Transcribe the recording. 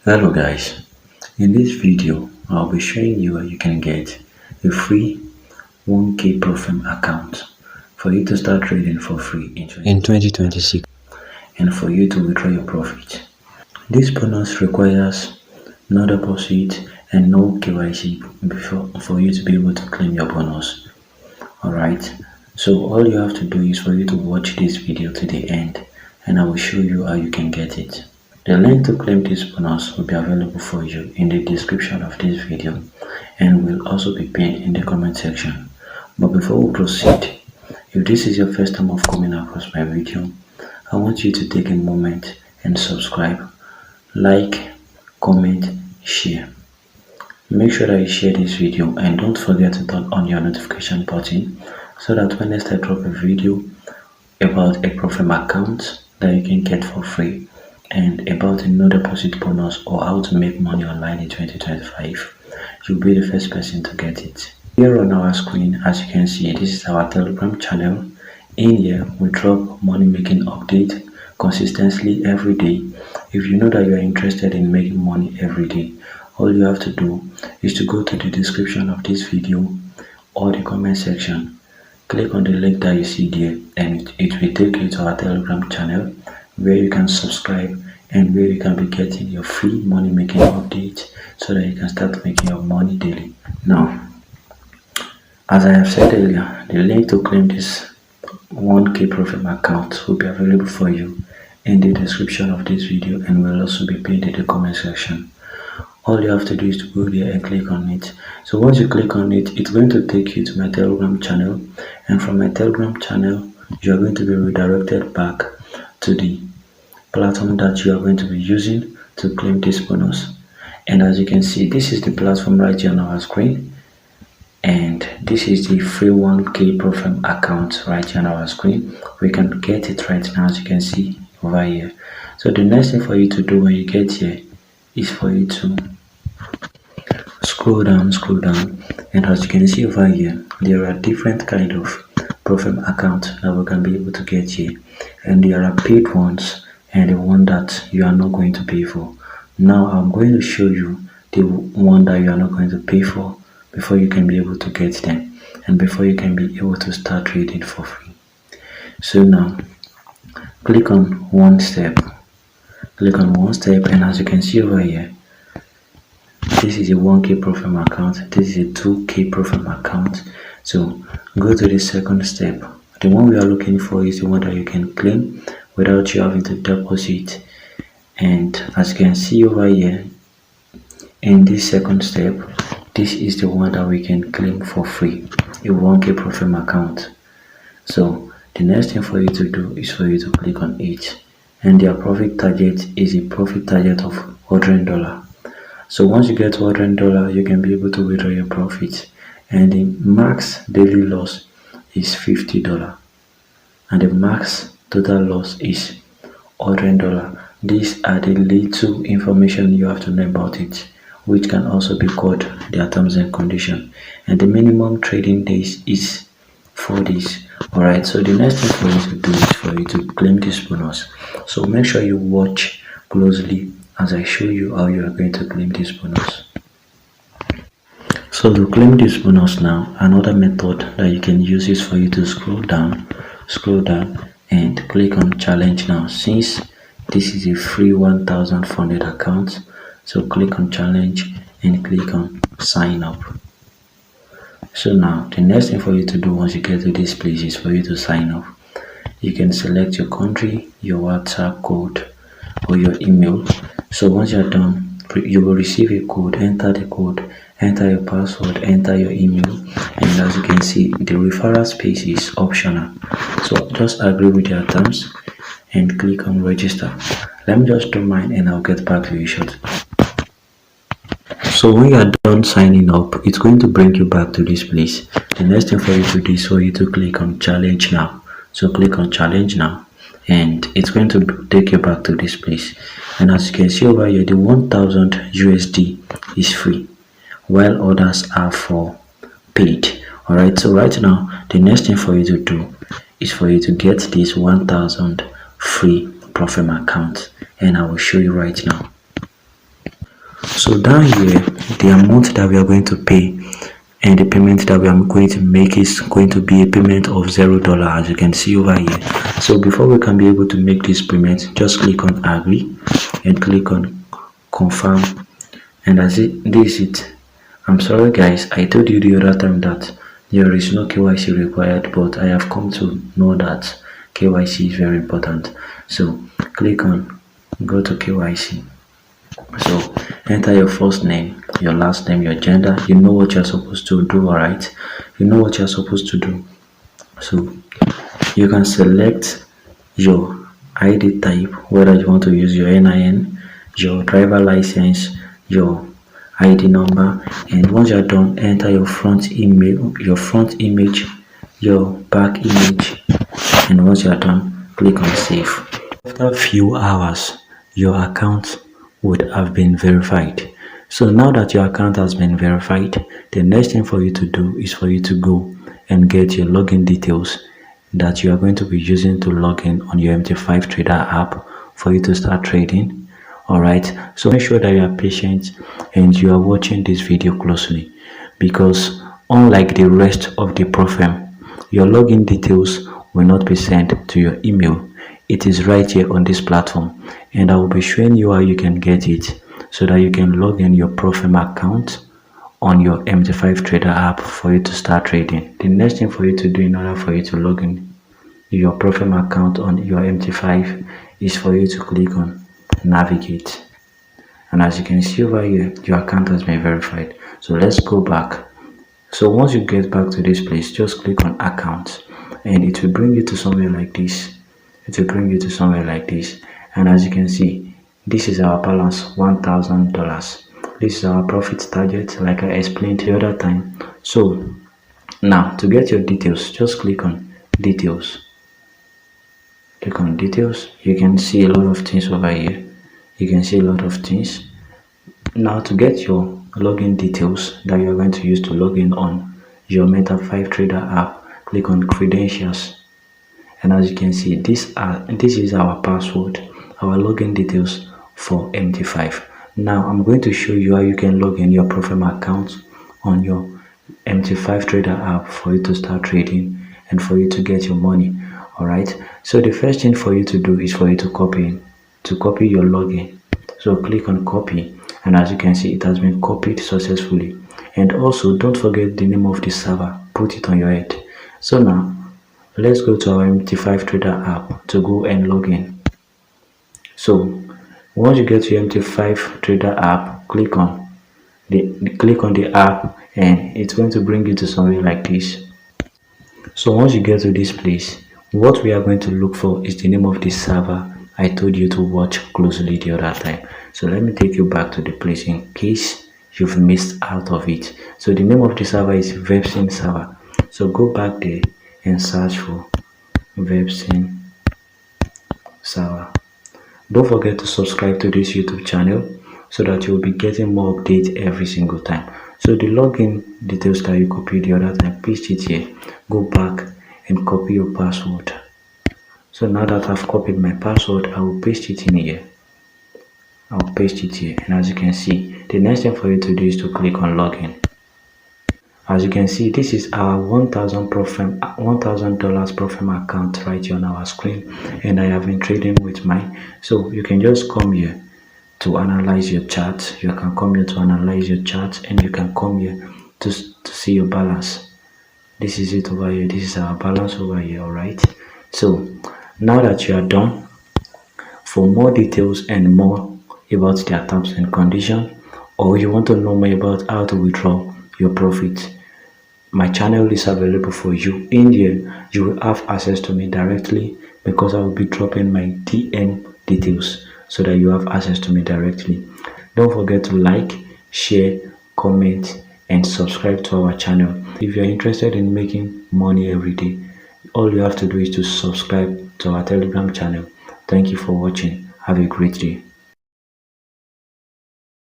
Hello guys, in this video I'll be showing you how you can get a free 1k profit account for you to start trading for free in 2026 and for you to withdraw your profit. This bonus requires no deposit and no KYC for you to be able to claim your bonus. Alright, so all you have to do is for you to watch this video to the end and I will show you how you can get it. The link to claim this bonus will be available for you in the description of this video and will also be pinned in the comment section. But before we proceed, if this is your first time of coming across my video, I want you to take a moment and subscribe, like, comment, share. Make sure that you share this video and don't forget to turn on your notification button so that when I drop a video about a profit account that you can get for free and about a no deposit bonus or how to make money online in 2025, you'll be the first person to get it. Here on our screen, as you can see, this is our Telegram channel. In here, we drop money making update consistently every day. If you know that you are interested in making money every day, all you have to do is to go to the description of this video or the comment section. Click on the link that you see there and it will take you to our Telegram channel where you can subscribe and where you can be getting your free money making update so that you can start making your money daily. Now, as I have said earlier, the link to claim this 1k profit account will be available for you in the description of this video and will also be pinned in the comment section. All you have to do is to go there and click on it. So once you click on it, it's going to take you to my Telegram channel, and from my Telegram channel you are going to be redirected back to the platform that you are going to be using to claim this bonus. And as you can see, this is the platform right here on our screen, and this is the free 1k profit account right here on our screen. We can get it right now, as you can see over here. So the next thing for you to do when you get here is for you to scroll down, and as you can see over here, there are different kind of profit accounts that we can be able to get here, and there are paid ones and the one that you are not going to pay for. Now I'm going to show you the one that you are not going to pay for before you can be able to get them and before you can be able to start trading for free. So now click on one step, and as you can see over here, this is a 1k profit account, this is a 2k profit account. So go to the second step. The one we are looking for is the one that you can claim without you having to deposit, and as you can see over here in this second step, this is the one that we can claim for free, a 1k profit account. So the next thing for you to do is for you to click on it, and their profit target is a profit target of $100. So once you get $100, you can be able to withdraw your profit, and the max daily loss is $50 and the max total loss is $100. These are the little information you have to know about it, which can also be called their terms and conditions, and the minimum trading days is 4 days. Alright, so the next thing for you to do is for you to claim this bonus. So make sure you watch closely as I show you how you are going to claim this bonus. So to claim this bonus now, another method that you can use is for you to scroll down and click on challenge now, since this is a free 1000 funded account. So click on challenge and click on sign up. So now the next thing for you to do once you get to this place is for you to sign up. You can select your country, your WhatsApp code or your email. So once you're done, you will receive a code. Enter the code, enter your password, enter your email, and as you can see, the referral space is optional. So just agree with your terms and click on register. Let me just do mine and I'll get back to you shortly. So when you are done signing up, it's going to bring you back to this place. The next thing for you to do is for you to click on challenge now. So click on challenge now and it's going to take you back to this place, and as you can see over here, the 1000 USD is free while others are for paid. Alright, so right now the next thing for you to do is for you to get this 1000 free profit account, and I will show you right now. So down here, the amount that we are going to pay and the payment that we are going to make is going to be a payment of $0, as you can see over here. So before we can be able to make this payment, just click on agree and click on confirm, and this is it. I'm sorry guys, I told you the other time that there is no KYC required, but I have come to know that KYC is very important. So click on go to KYC. So enter your first name, your last name, your gender. You know what you're supposed to do, alright? You know what you're supposed to do. So you can select your ID type, whether you want to use your NIN, your driver license, your ID number, and once you're done, enter your front image, your back image, and once you're done, click on save. After a few hours, your account would have been verified. So now that your account has been verified, the next thing for you to do is for you to go and get your login details that you are going to be using to log in on your MT5 Trader app for you to start trading. Alright, so make sure that you are patient and you are watching this video closely, because unlike the rest of the program, your login details will not be sent to your email. It is right here on this platform, and I will be showing you how you can get it so that you can log in your Profem account on your MT5 Trader app for you to start trading. The next thing for you to do in order for you to log in your Profem account on your MT5 is for you to click on navigate, and as you can see over here, your account has been verified. So let's go back. So once you get back to this place, just click on account and it will bring you to somewhere like this. It will bring you to somewhere like this, and as you can see, this is our balance, $1,000. This is our profit target, like I explained the other time. So now to get your details, just click on details. Click on details. You can see a lot of things over here. You can see a lot of things. Now to get your login details that you are going to use to log in on your MT5 Trader app, click on credentials, and as you can see, this is our password, our login details for MT5. Now I'm going to show you how you can log in your Profem account on your MT5 Trader app for you to start trading and for you to get your money. Alright, so the first thing for you to do is for you to copy your login. So click on copy, and as you can see, it has been copied successfully. And also don't forget the name of the server, put it on your head. So now let's go to our MT5 Trader app to go and log in. So once you get to your MT5 Trader app, click on the app, and it's going to bring you to somewhere like this. So once you get to this place, what we are going to look for is the name of the server I told you to watch closely the other time. So let me take you back to the place in case you've missed out of it. So the name of the server is Websyn server. So go back there and search for Websyn server. Don't forget to subscribe to this YouTube channel so that you'll be getting more updates every single time. So the login details that you copied the other time, paste it here. Go back and copy your password. So now that I've copied my password, I will paste it in here. I'll paste it here, and as you can see, the next thing for you to do is to click on login. As you can see, this is our $1,000 Profem account right here on our screen, and I have been trading with mine. So you can just come here to analyze your chart. You can come here to analyze your chart, and you can come here to see your balance. This is it over here. This is our balance over here. All right. So now that you are done, for more details and more about their terms and conditions, or you want to know more about how to withdraw your profit, my channel is available for you. In here, you will have access to me directly, because I will be dropping my DM details so that you have access to me directly. Don't forget to like, share, comment, and subscribe to our channel. If you're interested in making money every day, all you have to do is to subscribe to our Telegram channel. Thank you for watching. Have a great day.